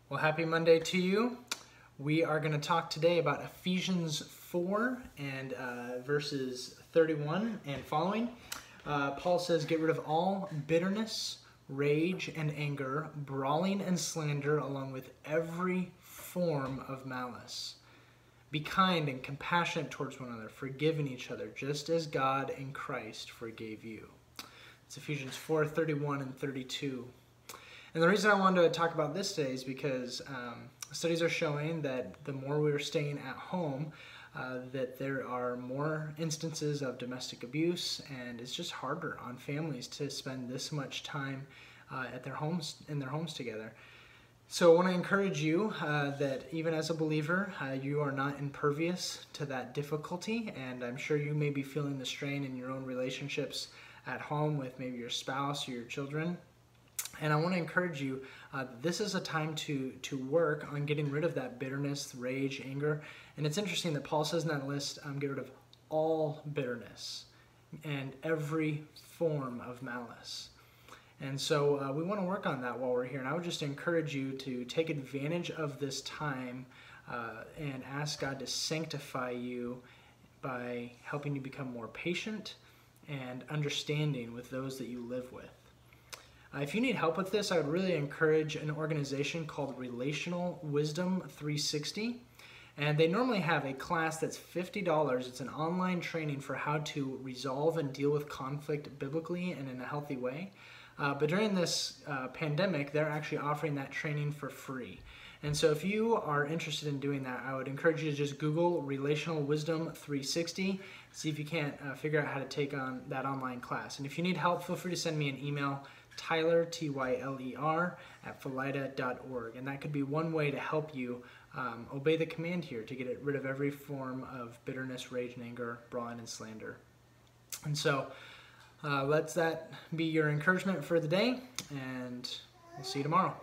Well, happy Monday to you. We are going to talk today about Ephesians 4 and verses 31 and following. Paul says, get rid of all bitterness, rage, and anger, brawling and slander, along with every form of malice. Be kind and compassionate towards one another, forgiving each other, just as God in Christ forgave you. It's Ephesians 4, 31 and 32. And the reason I wanted to talk about this today is because studies are showing that the more we're staying at home, that there are more instances of domestic abuse, and it's just harder on families to spend this much time at their homes, in their homes together. So I want to encourage you that even as a believer, you are not impervious to that difficulty, and I'm sure you may be feeling the strain in your own relationships at home with maybe your spouse or your children. And I want to encourage you, this is a time to work on getting rid of that bitterness, rage, anger. And it's interesting that Paul says in that list, get rid of all bitterness and every form of malice. And so we want to work on that while we're here. And I would just encourage you to take advantage of this time and ask God to sanctify you by helping you become more patient and understanding with those that you live with. If you need help with this, I would really encourage an organization called Relational Wisdom 360. And they normally have a class that's $50. It's an online training for how to resolve and deal with conflict biblically and in a healthy way. But during this pandemic, they're actually offering that training for free. And so if you are interested in doing that, I would encourage you to just Google Relational Wisdom 360, see if you can't figure out how to take on that online class. And if you need help, feel free to send me an email, Tyler, Tyler, at Felida.org. And that could be one way to help you obey the command here to get rid of every form of bitterness, rage, and anger, brawling, and slander. And so let that be your encouragement for the day, and we'll see you tomorrow.